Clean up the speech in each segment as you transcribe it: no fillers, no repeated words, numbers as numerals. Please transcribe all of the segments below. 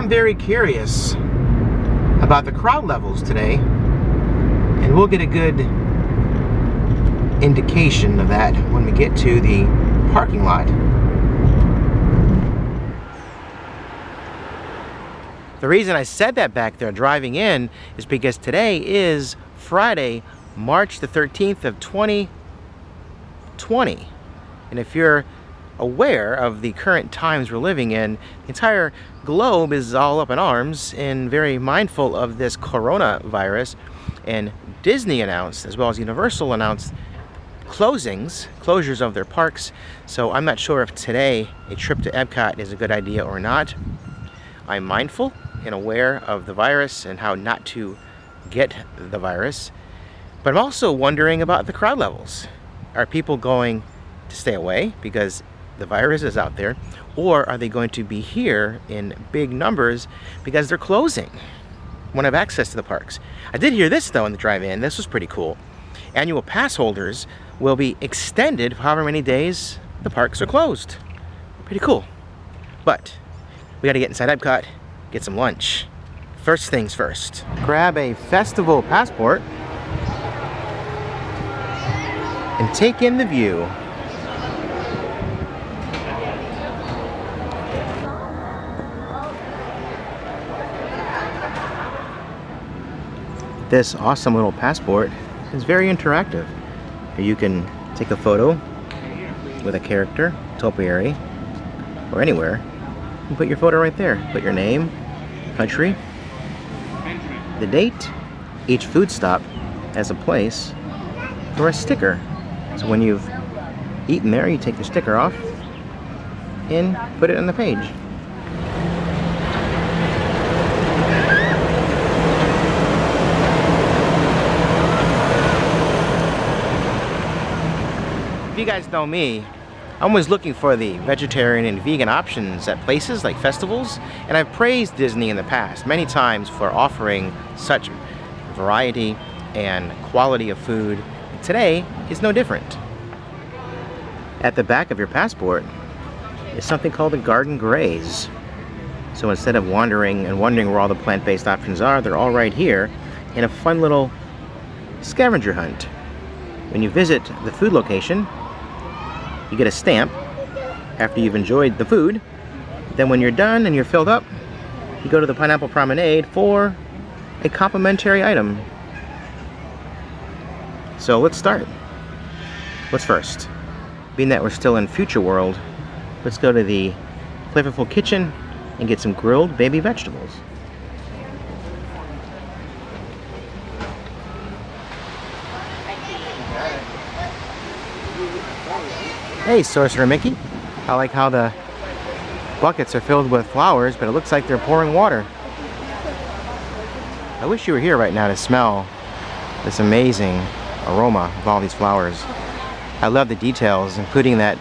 am very curious about the crowd levels today, and we'll get a good indication of that when we get to the parking lot. The reason I said that back there driving in is because today is Friday, March the 13th of 2020. And if you're aware of the current times we're living in, the entire globe is all up in arms and very mindful of this coronavirus. And Disney announced, as well as Universal announced, closures of their parks. So I'm not sure if today a trip to Epcot is a good idea or not. I'm mindful and aware of the virus and how not to get the virus, but I'm also wondering about the crowd levels. Are people going to stay away because the virus is out there, or are they going to be here in big numbers because they're closing, won't have access to the parks? I did hear this though in the drive-in. This was pretty cool. Annual pass holders will be extended for however many days the parks are closed. Pretty cool. But we got to get inside Epcot, get some lunch. First things first, grab a festival passport and take in the view. This awesome little passport is very interactive. You can take a photo with a character, topiary, or anywhere, and put your photo right there. Put your name, country, the date, each food stop as a place, or a sticker. So when you've eaten there, you take the sticker off and put it on the page. If you guys know me, I'm always looking for the vegetarian and vegan options at places like festivals, and I've praised Disney in the past many times for offering such variety and quality of food. Today is no different. At the back of your passport is something called a garden Graze. So instead of wandering and wondering where all the plant-based options are, they're all right here in a fun little scavenger hunt. When you visit the food location, you get a stamp after you've enjoyed the food. Then when you're done and you're filled up, you go to the Pineapple Promenade for a complimentary item. So let's start. What's first? Being that we're still in Future World, let's go to the Flavorful Kitchen and get some grilled baby vegetables. Hey, Sorcerer Mickey. I like how the buckets are filled with flowers, but it looks like they're pouring water. I wish you were here right now to smell this amazing aroma of all these flowers. I love the details, including that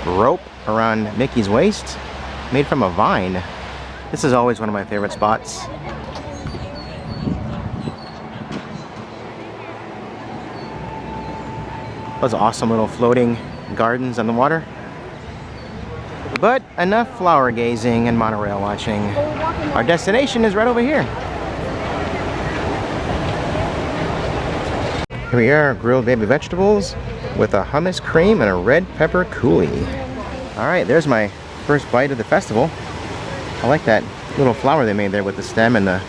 rope around Mickey's waist made from a vine. This is always one of my favorite spots. Those awesome little floating gardens on the water. But enough flower gazing and monorail watching. Our destination is right over here. Here we are, grilled baby vegetables with a hummus cream and a red pepper coulis. All right, there's my first bite of the festival. I like that little flower they made there with the stem and that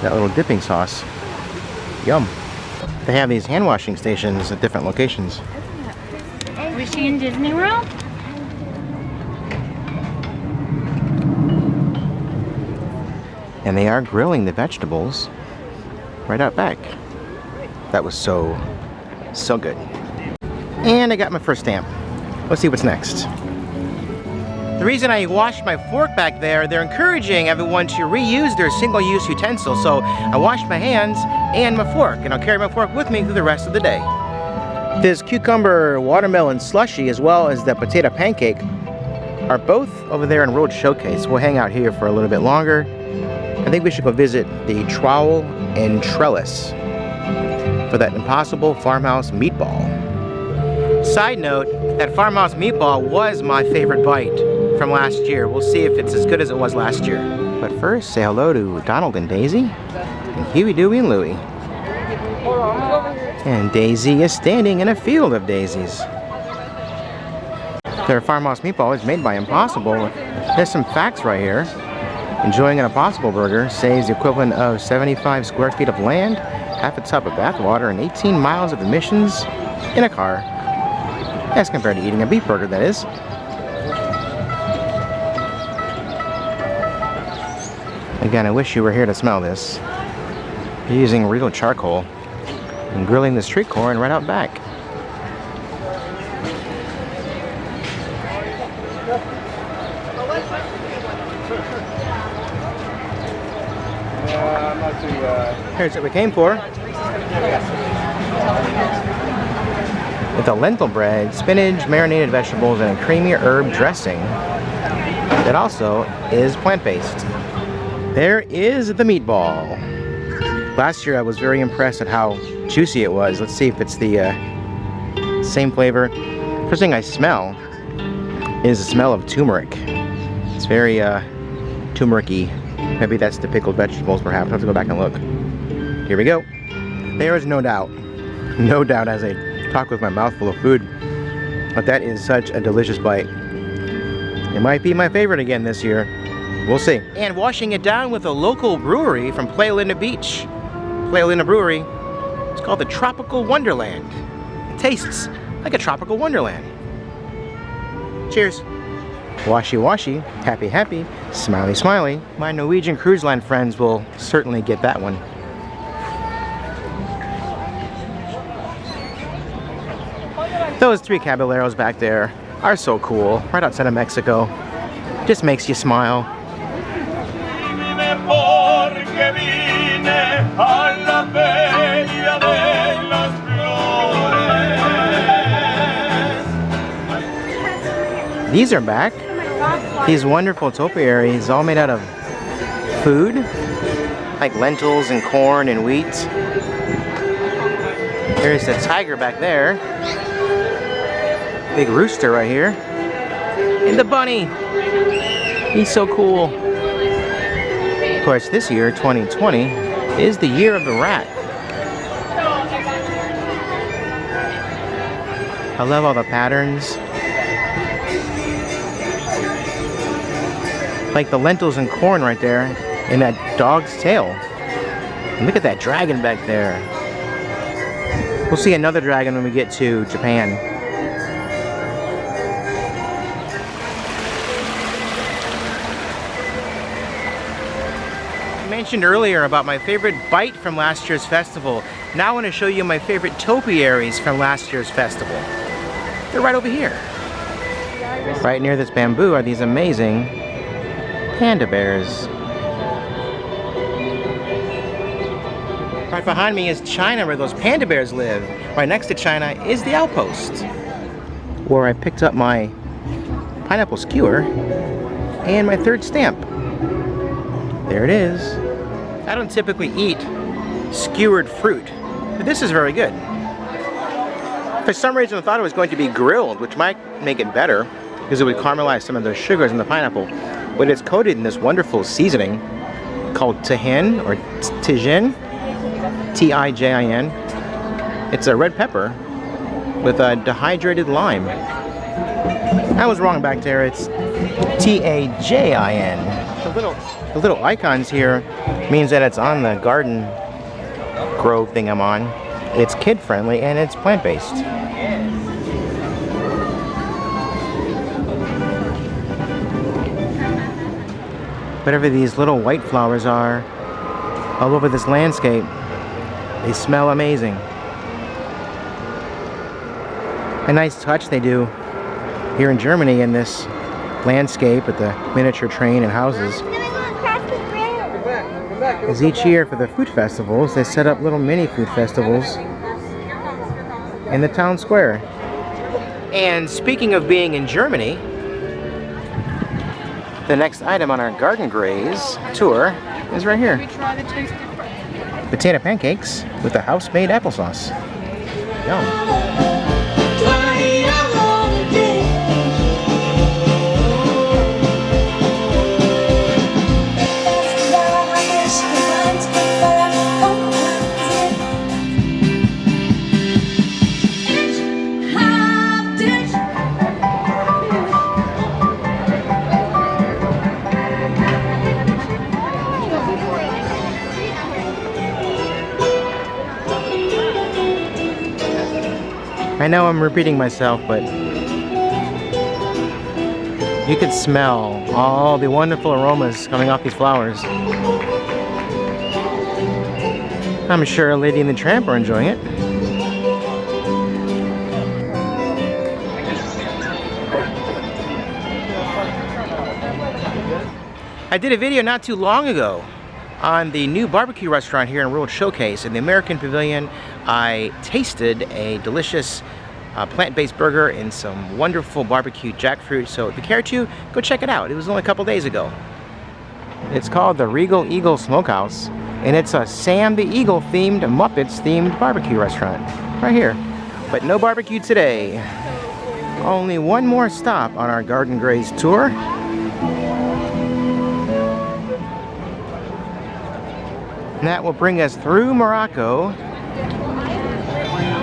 little dipping sauce. Yum. They have these hand washing stations at different locations. Was she in Disney World? And they are grilling the vegetables right out back. That was so good. And I got my first stamp. Let's see what's next. The reason I washed my fork back there, they're encouraging everyone to reuse their single-use utensils. So I washed my hands and my fork, and I'll carry my fork with me through the rest of the day. This cucumber watermelon slushy, as well as the potato pancake, are both over there in Road Showcase. We'll hang out here for a little bit longer. I think we should go visit the Trowel and Trellis for that impossible farmhouse meatball. Side note, that farmhouse meatball was my favorite bite from last year. We'll see if it's as good as it was last year. But first, say hello to Donald and Daisy, and Huey, Dewey, and Louie. And Daisy is standing in a field of daisies. Their farmhouse meatball is made by Impossible. There's some facts right here. Enjoying an Impossible burger saves the equivalent of 75 square feet of land, half a tub of bath water, and 18 miles of emissions in a car. As compared to eating a beef burger, that is. Again, I wish you were here to smell this. They're using real charcoal and grilling the street corn right out back. Here's what we came for. With a lentil bread, spinach, marinated vegetables, and a creamy herb dressing that also is plant-based. There is the meatball. Last year I was very impressed at how juicy it was. Let's see if it's the same flavor. First thing I smell is the smell of turmeric. It's very turmeric-y. Maybe that's the pickled vegetables, perhaps. I'll have to go back and look. Here we go. There is no doubt as I talk with my mouth full of food, but that is such a delicious bite. It might be my favorite again this year. We'll see. And washing it down with a local brewery from Playa Linda Beach. Playa Linda Brewery. It's called the Tropical Wonderland. It tastes like a tropical wonderland. Cheers. Washy washy, happy happy, smiley smiley. My Norwegian Cruise Line friends will certainly get that one. Those three caballeros back there are so cool, right outside of Mexico. Just makes you smile. These are back. These wonderful topiaries, all made out of food, like lentils and corn and wheat. There's the tiger back there. Big rooster right here. And the bunny. He's so cool. Of course, this year, 2020, is the year of the rat. I love all the patterns. Like the lentils and corn right there in that dog's tail. And look at that dragon back there. We'll see another dragon when we get to Japan. I mentioned earlier about my favorite bite from last year's festival. Now I want to show you my favorite topiaries from last year's festival. They're right over here. Right near this bamboo are these amazing panda bears. Right behind me is China, where those panda bears live. Right next to China is the outpost, where I picked up my pineapple skewer and my third stamp. There it is. I don't typically eat skewered fruit, but this is very good. For some reason I thought it was going to be grilled, which might make it better because it would caramelize some of the sugars in the pineapple. But it's coated in this wonderful seasoning called Tijin, or Tijin, T-I-J-I-N. It's a red pepper with a dehydrated lime. I was wrong back there, it's T-A-J-I-N. The little icons here means that it's on the garden grove thing I'm on. It's kid friendly and it's plant-based. Whatever these little white flowers are all over this landscape, they smell amazing. A nice touch they do here in Germany in this landscape with the miniature train and houses is each year for the food festivals they set up little mini food festivals in the town square. And speaking of being in Germany, the next item on our Garden Graze tour is right here. Potato pancakes with the house-made applesauce. Yum. I know I'm repeating myself, but you could smell all the wonderful aromas coming off these flowers. I'm sure Lady and the Tramp are enjoying it. I did a video not too long ago on the new barbecue restaurant here in World Showcase in the American Pavilion. I tasted a delicious plant-based burger and some wonderful barbecue jackfruit. So if you care to, go check it out. It was only a couple days ago. It's called the Regal Eagle Smokehouse, and it's a Sam the Eagle themed, Muppets themed barbecue restaurant right here. But no barbecue today. Only one more stop on our Garden Graze tour. And that will bring us through Morocco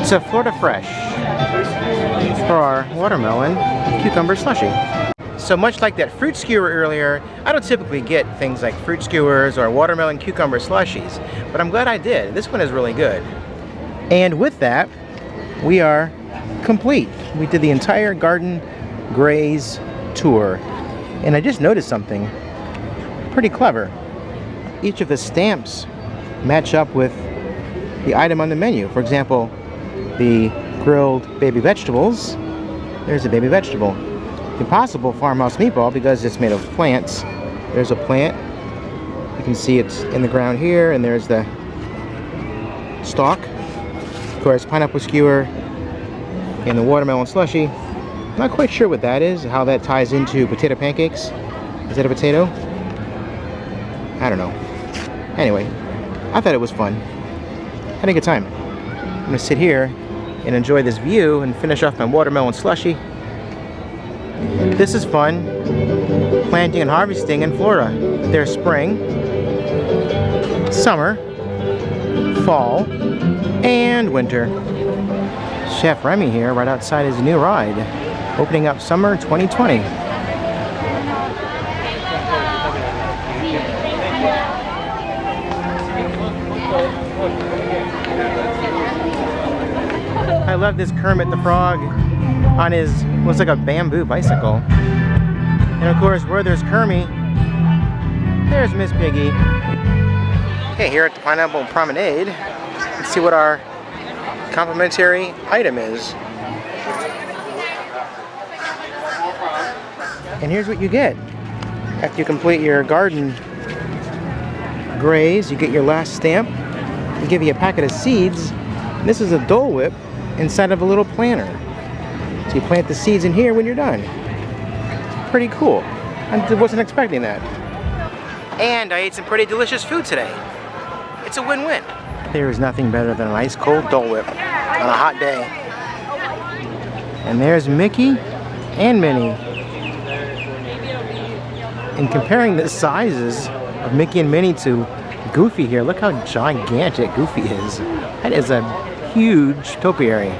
to Florida Fresh for our watermelon cucumber slushy. So much like that fruit skewer earlier, I don't typically get things like fruit skewers or watermelon cucumber slushies, but I'm glad I did. This one is really good. And with that, we are complete. We did the entire Garden Graze tour. And I just noticed something pretty clever. Each of the stamps match up with the item on the menu. For example, the grilled baby vegetables. There's a baby vegetable. The Impossible farmhouse meatball, because it's made of plants. There's a plant. You can see it's in the ground here, and there's the stalk. Of course, pineapple skewer and the watermelon slushy. Not quite sure what that is, how that ties into potato pancakes. Is that a potato? I don't know. Anyway, I thought it was fun. Had a good time. I'm gonna sit here and enjoy this view and finish off my watermelon slushy. This is fun. Planting and harvesting in Florida. There's spring, summer, fall, and winter. Chef Remy here, right outside his new ride, opening up summer 2020. I love this Kermit the Frog on his, looks like a bamboo bicycle. And of course, where there's Kermit, there's Miss Piggy. Okay, here at the Pineapple Promenade, let's see what our complimentary item is. And here's what you get. After you complete your Garden Graze, you get your last stamp. We give you a packet of seeds. This is a Dole Whip inside of a little planter. So you plant the seeds in here when you're done. Pretty cool. I wasn't expecting that. And I ate some pretty delicious food today. It's a win-win. There is nothing better than an ice cold Dole Whip on a hot day. And there's Mickey and Minnie. And comparing the sizes of Mickey and Minnie to Goofy here, look how gigantic Goofy is. That is a huge topiary.